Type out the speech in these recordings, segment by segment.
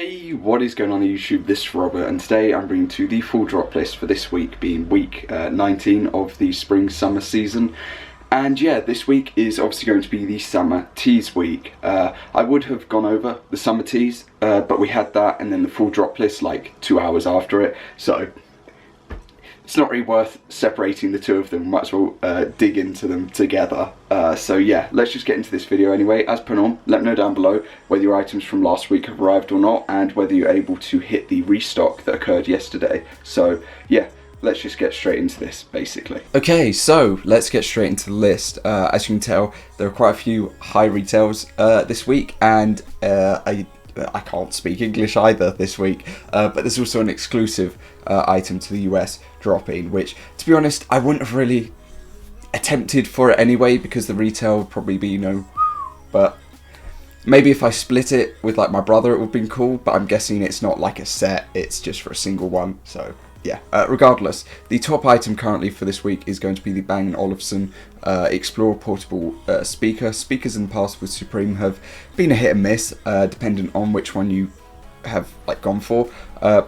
Hey, what is going on YouTube? This is Robert, and today I'm bringing to the full drop list for this week, being week 19 of the spring-summer season. And yeah, this week is obviously going to be the summer teas week. I would have gone over the summer teas, but we had that and then the full drop list like 2 hours after it, so it's not really worth separating the two of them. Might as well dig into them together. So yeah, let's just get into this video anyway. As per norm, let me know down below whether your items from last week have arrived or not, and whether you're able to hit the restock that occurred yesterday. So yeah, let's just get straight into this, basically. Okay, so let's get straight into the list. As you can tell, there are quite a few high retails this week, and I can't speak English either this week, but there's also an exclusive item to the US dropping, which, to be honest, I wouldn't have really attempted for it anyway, because the retail would probably be, but maybe if I split it with like my brother it would have been cool, but I'm guessing it's not like a set, it's just for a single one, so yeah. Regardless, the top item currently for this week is going to be the Bang & Olufsen Explorer portable speaker. Speakers in the past with Supreme have been a hit and miss, depending on which one you have like gone for.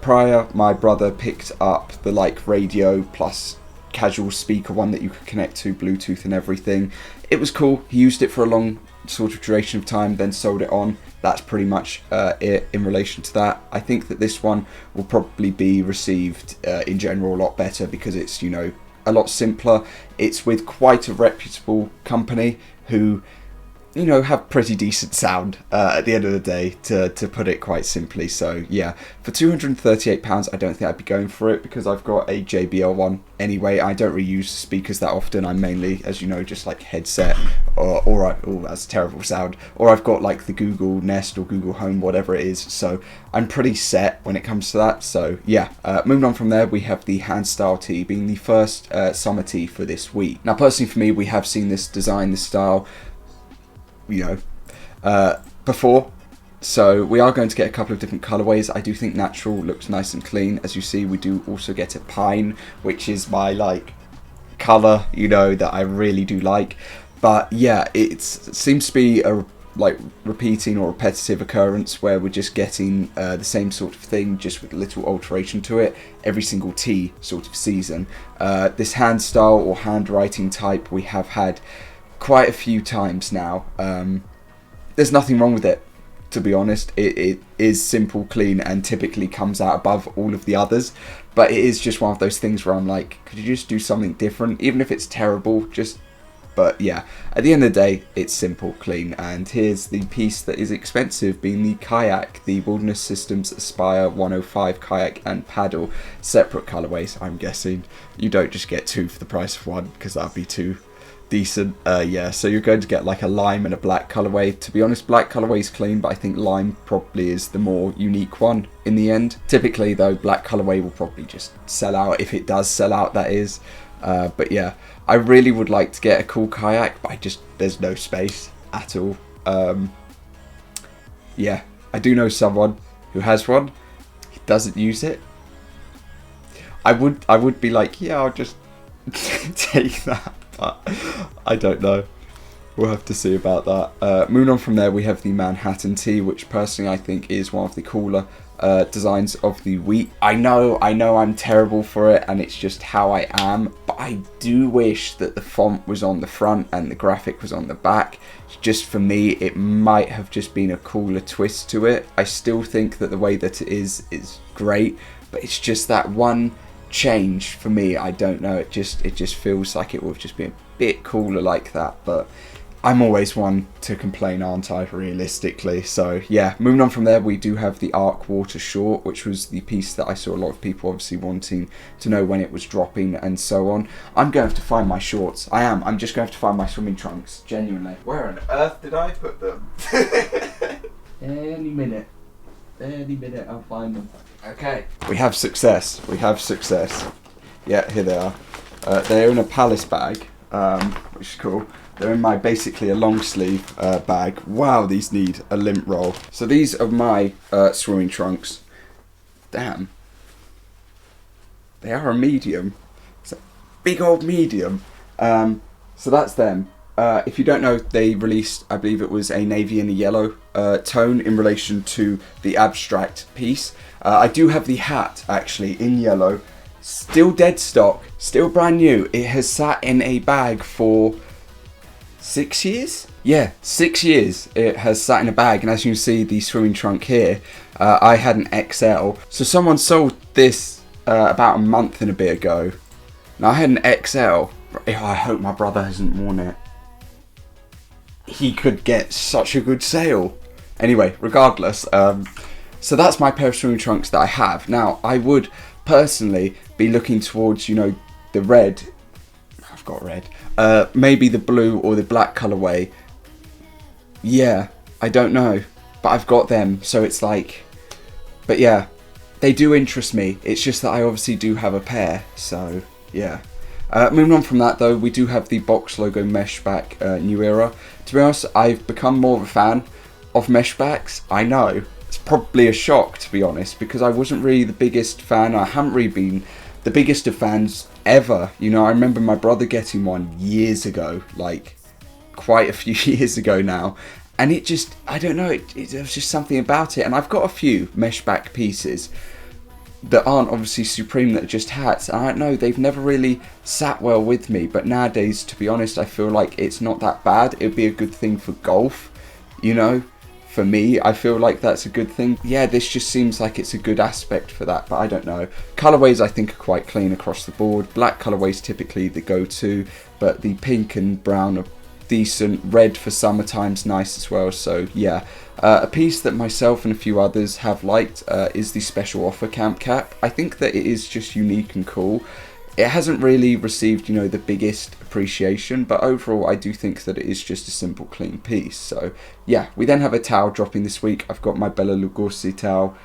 Prior, my brother picked up the like radio plus casual speaker one that you could connect to Bluetooth and everything. It was cool. He used it for a long sort of duration of time, then sold it on. That's pretty much it in relation to that. I think that this one will probably be received in general a lot better, because it's, a lot simpler. It's with quite a reputable company who, have pretty decent sound at the end of the day, to put it quite simply. So yeah, for £238, I don't think I'd be going for it, because I've got a JBL one anyway. I don't really use speakers that often. I'm mainly, as you know, just like headset, oh, that's terrible sound. Or I've got like the Google Nest or Google Home, whatever it is. So I'm pretty set when it comes to that. So yeah, moving on from there, we have the Handstyle tee, being the first summer tee for this week. Now, personally for me, we have seen this design, this style, before, so we are going to get a couple of different colorways. I do think natural looks nice and clean. As you see, we do also get a pine, which is my like color, that I really do like. But yeah, it seems to be a like repeating or repetitive occurrence, where we're just getting the same sort of thing, just with a little alteration to it every single tea sort of season. This hand style or handwriting type we have had quite a few times now. There's nothing wrong with it, to be honest. It is simple, clean, and typically comes out above all of the others, but it is just one of those things where I'm like, could you just do something different, even if it's terrible? But yeah, at the end of the day, it's simple, clean. And here's the piece that is expensive, being the Kayak, the Wilderness Systems Aspire 105 Kayak and Paddle. Separate colorways, I'm guessing. You don't just get two for the price of one, because that'd be too decent. Yeah, so you're going to get like a lime and a black colorway. To be honest, black colorway is clean, but I think lime probably is the more unique one in the end. Typically though, black colorway will probably just sell out, if it does sell out, that is. But yeah, I really would like to get a cool Kayak, but there's no space at all. Yeah, I do know someone who has one. He doesn't use it. I would be like, yeah, I'll just take that, but I don't know. We'll have to see about that. Moving on from there, we have the Manhattan tee, which personally I think is one of the cooler designs of the week. I know I'm terrible for it, and it's just how I am, but I do wish that the font was on the front and the graphic was on the back. Just for me, it might have just been a cooler twist to it. I still think that the way that it is great, but it's just that one change for me. I don't know, it just feels like it would have just been a bit cooler like that, but I'm always one to complain, aren't I, realistically? So yeah, moving on from there, we do have the Arc Water Short, which was the piece that I saw a lot of people obviously wanting to know when it was dropping and so on. I'm going to have to find my shorts. I'm just going to have to find my swimming trunks, genuinely. Where on earth did I put them? Any minute I'll find them. Okay. We have success. Yeah, here they are. They're in a Palace bag, which is cool. They're in my basically a long sleeve bag. Wow, these need a lint roll. So these are my swimming trunks. Damn. They are a medium. It's a big old medium. So that's them. If you don't know, they released, I believe it was a navy and a yellow tone in relation to the abstract piece. I do have the hat actually in yellow, still dead stock, still brand new. It has sat in a bag for 6 years? Yeah, 6 years it has sat in a bag, and as you can see, the swimming trunk here, I had an XL. So someone sold this about a month and a bit ago. Now I had an XL. I hope my brother hasn't worn it. He could get such a good sale. Anyway, regardless, so that's my pair of swimming trunks that I have. Now, I would personally be looking towards, you know, the red. I've got red. Maybe the blue or the black colourway. Yeah, I don't know. But I've got them, so it's like... But yeah, they do interest me. It's just that I obviously do have a pair, so yeah. Moving on from that though, we do have the box logo mesh back New Era. To be honest, I've become more of a fan of mesh backs. I know, it's probably a shock to be honest, because I wasn't really the biggest fan. I haven't really been the biggest of fans ever. You know, I remember my brother getting one years ago, like quite a few years ago now. And it just, I don't know, it was just something about it. And I've got a few mesh back pieces that aren't obviously Supreme, that are just hats. I don't know, they've never really sat well with me, but nowadays, to be honest, I feel like it's not that bad. It'd be a good thing for golf, you know, for me. I feel like that's a good thing. Yeah, this just seems like it's a good aspect for that, but I don't know. Colourways I think are quite clean across the board. Black colourways typically the go-to, but the pink and brown are decent. Red for summertime's nice as well, so yeah. A piece that myself and a few others have liked is the special offer camp cap. I think that it is just unique and cool. It hasn't really received, you know, the biggest appreciation, but overall I do think that it is just a simple, clean piece. So yeah, we then have a towel dropping this week. I've got my Bella Lugosi towel.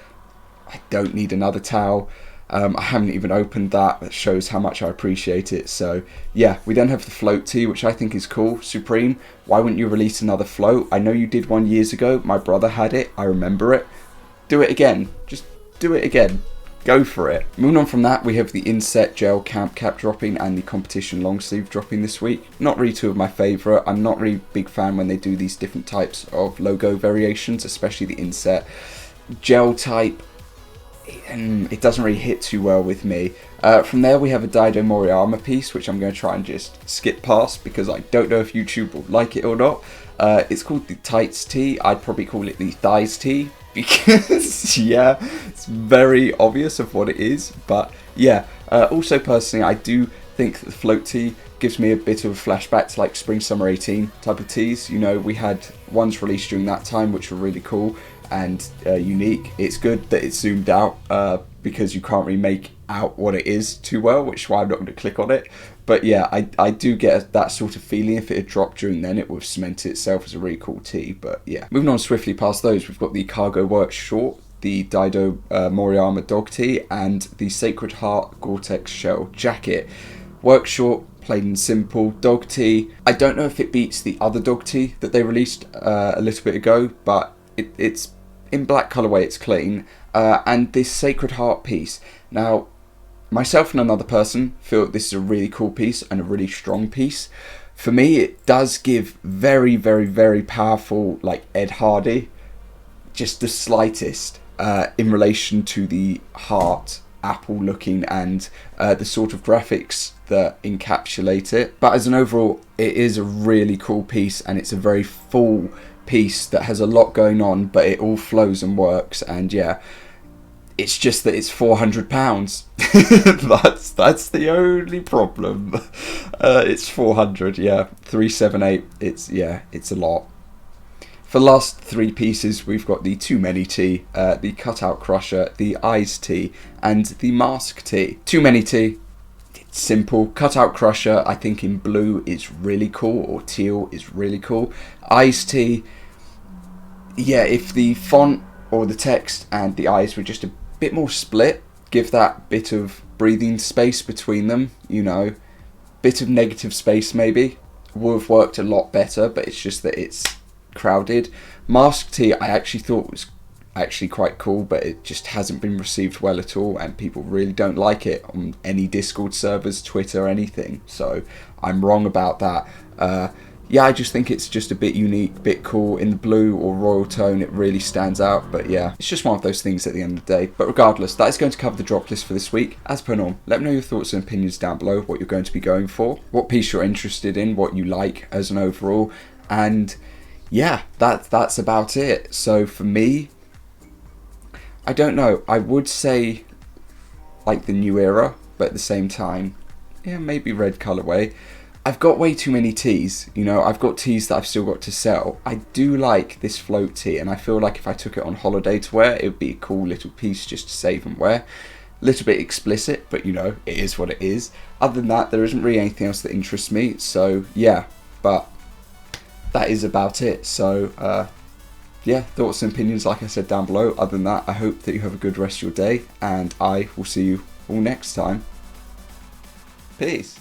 I don't need another towel. I haven't even opened that. That shows how much I appreciate it. So yeah, we then have the float tee, which I think is cool. Supreme, why wouldn't you release another float? I know you did one years ago. My brother had it. I remember it. Do it again. Just do it again. Go for it. Moving on from that, we have the inset gel camp cap dropping and the competition long sleeve dropping this week. Not really two of my favourite. I'm not really a big fan when they do these different types of logo variations, especially the inset gel type. It doesn't really hit too well with me. From there we have a Dido Moriyama piece, which I'm going to try and just skip past because I don't know if YouTube will like it or not. It's called the Tights Tee. I'd probably call it the Thighs Tee because yeah, it's very obvious of what it is. But yeah, also personally I do think that the float tee gives me a bit of a flashback to like spring summer 18 type of tees. You know, we had ones released during that time which were really cool and unique. It's good that it's zoomed out because you can't really make out what it is too well, which is why I'm not going to click on it. But yeah, I do get that sort of feeling. If it had dropped during then, it would have cemented itself as a really cool tee. But yeah, moving on swiftly past those, we've got the Cargo Work short, the Dido Moriyama dog tee, and the Sacred Heart Gore-Tex shell jacket. Work short, plain and simple. Dog tee, I don't know if it beats the other dog tee that they released a little bit ago, but it's in black colourway, it's clean. And this Sacred Heart piece, now myself and another person feel that this is a really cool piece and a really strong piece. For me, it does give very, very, very powerful, like Ed Hardy, just the slightest in relation to the heart, apple looking, and the sort of graphics that encapsulate it. But as an overall, it is a really cool piece, and it's a very full piece that has a lot going on, but it all flows and works. And yeah, it's just that it's £400. That's the only problem. It's 400, yeah, 378. It's a lot. For the last three pieces, we've got the Too Many tee, the Cutout Crusher, the Eyes tee, and the Mask tee. Too Many tee, it's simple. Cutout Crusher, I think in blue is really cool, or teal is really cool. Eyes tee, yeah, if the font or the text and the eyes were just a bit more split, give that bit of breathing space between them, you know, bit of negative space maybe, would have worked a lot better, but it's just that it's crowded. Mask tee I actually thought was actually quite cool, but it just hasn't been received well at all, and people really don't like it on any Discord servers, Twitter, anything, so I'm wrong about that. yeah, I just think it's just a bit unique, bit cool. In the blue or royal tone, it really stands out. But yeah, it's just one of those things at the end of the day. But regardless, that is going to cover the drop list for this week. As per norm, let me know your thoughts and opinions down below, what you're going to be going for, what piece you're interested in, what you like as an overall. And yeah, that's about it. So for me, I don't know. I would say like the new era, but at the same time, yeah, maybe red colourway. I've got way too many tees, you know, I've got tees that I've still got to sell. I do like this float tee, and I feel like if I took it on holiday to wear, it would be a cool little piece just to save and wear. A little bit explicit, but you know, it is what it is. Other than that, there isn't really anything else that interests me, so yeah, but that is about it. So yeah, thoughts and opinions, like I said, down below. Other than that, I hope that you have a good rest of your day, and I will see you all next time. Peace.